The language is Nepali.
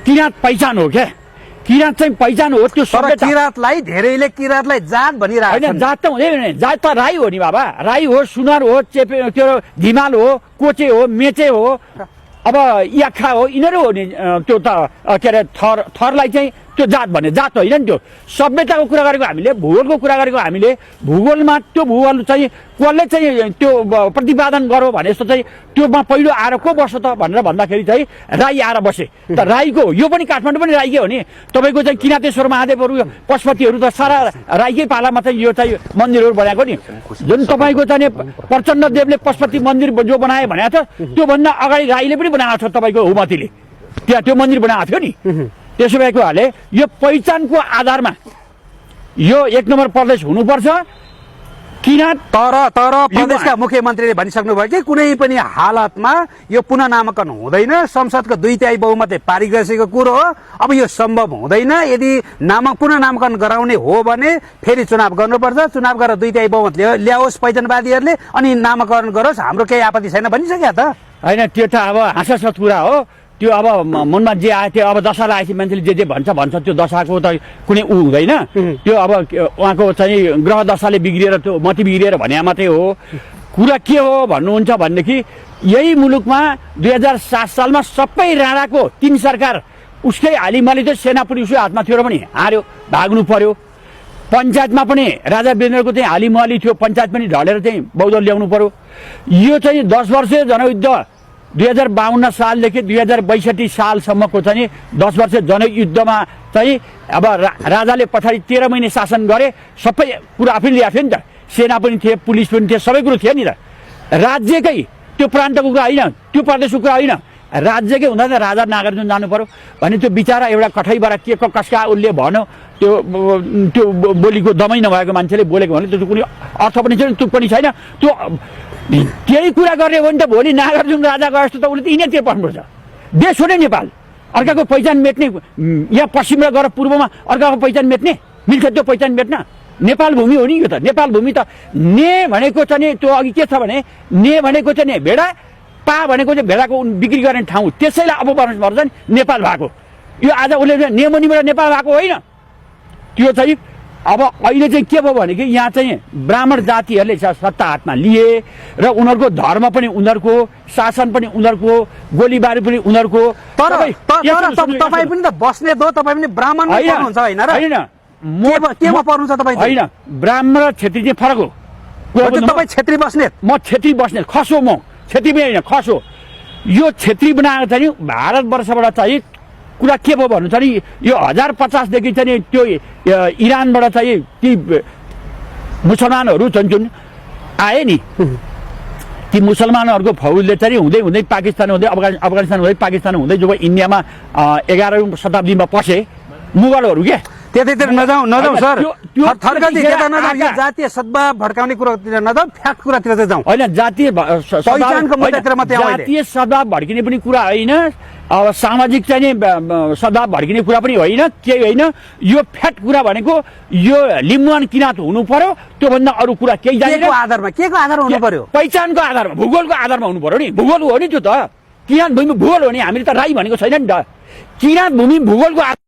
किराँत पहिचान हो क्या, किराँत चाहिँ पहिचान हो। त्यो तर किराँतलाई धेरैले किराँतलाई जात भनिरहेको होइन, जात त हुँदैन, जात त राई हो नि बाबा, राई हो, सुनार हो, चेपे त्यो धिमाल हो, कोचे हो, मेचे हो, अब याखा हो, यिनीहरू हो नि। त्यो त के अरे थरलाई चाहिँ त्यो जात भन्ने जात होइन नि। त्यो सभ्यताको कुरा गरेको हामीले, भूगोलको कुरा गरेको हामीले, भूगोलमा त्यो भूगोल चाहिँ कसले चाहिँ त्यो प्रतिपादन गरो भने जस्तो चाहिँ त्योमा पहिलो आएर को बस्छ त भनेर भन्दाखेरि चाहिँ राई आएर बसे। त राईको यो पनि काठमाडौँ पनि राईकै हो नि। तपाईँको चाहिँ किराँतेश्वर महादेवहरू पशुपतिहरू त सारा राईकै पालामा चाहिँ यो चाहिँ मन्दिरहरू बनाएको नि। जुन तपाईँको चाहिँ प्रचण्ड देवले पशुपति मन्दिर जो बनाए भनेको छ, त्योभन्दा अगाडि राईले पनि बनाएको छ तपाईँको हुमतीले, त्यहाँ त्यो मन्दिर बनाएको थियो नि। त्यसो भएको हाले यो पहिचानको आधारमा यो 1 नम्बर प्रदेश हुनुपर्छ किराँत। तर प्रदेशका मुख्यमन्त्रीले भनिसक्नु भयो कि कुनै पनि हालतमा यो पुनः नामाकरण हुँदैन, संसदको 2/3 बहुमतले पारित गरिसकेको कुरो हो। अब यो सम्भव हुँदैन। यदि पुनः नामाकरण गराउने हो भने फेरि चुनाव गर्नुपर्छ, चुनाव गरेर 2/3 बहुमत ल्याओस् पहिचानवादीहरूले, अनि नामाकरण गरोस्, हाम्रो केही आपत्ति छैन भनिसक्यो त होइन। त्यो त अब हाँसास्पद कुरा हो। त्यो अब मनमा जे आयो त्यो अब दशालाई आएपछि मान्छेले जे भन्छ त्यो दशाको त कुनै हुँदैन। त्यो अब उहाँको चाहिँ ग्रह दशाले बिग्रिएर त्यो मति बिग्रिएर भने मात्रै हो। कुरा के हो भन्नुहुन्छ भनेदेखि यही मुलुकमा 2007 सालमा सबै राणाको 3 सरकार उसकै हालिमाली चाहिँ सेना पुलिस उसकै हातमा थियो र पनि हार्यो, भाग्नु पर्यो। पञ्चायतमा पनि राजा वीरेन्द्रको चाहिँ हालिमाली थियो, पञ्चायत पनि ढलेर चाहिँ बहुदल ल्याउनु पर्यो। यो चाहिँ 10 वर्ष जनयुद्ध 2052 सालदेखि 2062 सालसम्मको चाहिँ 10 वर्ष जनयुद्धमा चाहिँ अब राजाले पछाडि 13 महिने शासन गरे। सबै कुरा आफैले ल्याएको थियो नि त, सेना पनि थिए, पुलिस पनि थिए, सबै कुरो थियो नि त। राज्यकै त्यो प्रान्तको कुरा होइन, त्यो प्रदेशको कुरा होइन, राज्यकै हुँदा त राजा नागार्जुन जानु पर्यो भने त्यो बिचरा एउटा कठैबाट के कसका उसले भन्यो, त्यो बोलीको दमै नभएको मान्छेले बोलेको भने त्यो कुनै अर्थ पनि छैन, त्यो पनि छैन। त्यो त्यही कुरा गर्ने हो भने त भोलि नागार्जुन राजा गए जस्तो त उसले त यिनीतिर पर्नुपर्छ। देश हो नि नेपाल, अर्काको पहिचान मेट्ने, यहाँ पश्चिममा गएर पूर्वमा अर्काको पहिचान मेट्ने मिल्छ? त्यो पहिचान मेट्न नेपाल भूमि हो नि। यो त नेपाल भूमि त ने भनेको चाहिँ त्यो अघि के छ भने ने भनेको चाहिँ भेडा, पा भनेको चाहिँ भेडाको बिक्री गर्ने ठाउँ, त्यसैलाई अपभ्रंश भन्छ नि नेपाल भएको। यो आज उसले नेमुनिबाट नेपाल भएको होइन। त्यो चाहिँ अब अहिले चाहिँ के भयो भने कि यहाँ चाहिँ ब्राह्मण जातिहरूले सत्ता हातमा लिए र उनीहरूको धर्म पनि उनीहरूको, शासन पनि उनीहरूको, गोलीबारी पनि उनीहरूको। तर तपाईँ पनि त बस्ने दो, तपाईँ पनि ब्राह्मण पर्नुहुन्छ होइन र? होइन, केमा पर्नुहुन्छ तपाईँ? होइन, ब्राह्मण र क्षेत्री चाहिँ फरक हो। तपाईँ क्षेत्री बस्नेत? म क्षेत्री बस्नेत, खसो, म क्षेत्री पनि होइन, खसो। यो क्षेत्री बनाएको चाहिँ भारतवर्षबाट चाहिँ कुरा के भयो भन्नु छ नि, यो 1050 देखि चाहिँ त्यो इरानबाट चाहिँ ती मुसलमानहरू जुन आए नि, ती मुसलमानहरूको फौजले चाहिँ हुँदै हुँदै पाकिस्तान हुँदै अफगानिस्तान हुँदै पाकिस्तान हुँदै जब इन्डियामा 11औं शताब्दीमा पसे मुगलहरू के, त्यतैतिर नजाउँ सर, थर्कातिर नजाउँ, यो जातीय सद्भाव भड्काउने कुरातिर नजाउँ, फ्याक्ट कुरातिर चाहिँ जाउँ। होइन, जातीय पहिचानको मुद्दातिर मात्रै आउँदैन। जातीय सद्भाव भड्किने पनि कुरा होइन, अब सामाजिक चाहिँ सद्भाव भड्किने कुरा पनि होइन, केही होइन। यो फ्याक्ट कुरा भनेको यो लिम्बुवान किराँत हुनु पर्यो, त्योभन्दा अरू कुरा केही जाने। के को आधारमा हुनु पर्यो? पहिचानको आधारमा, भूगोलको आधारमा हुनु पर्यो नि। भूगोल हो नि त्यो त, किराँत भूमि भूगोल हो नि। हामीले त राई भनेको छैन नि त, किराँत भूमि भूगोलको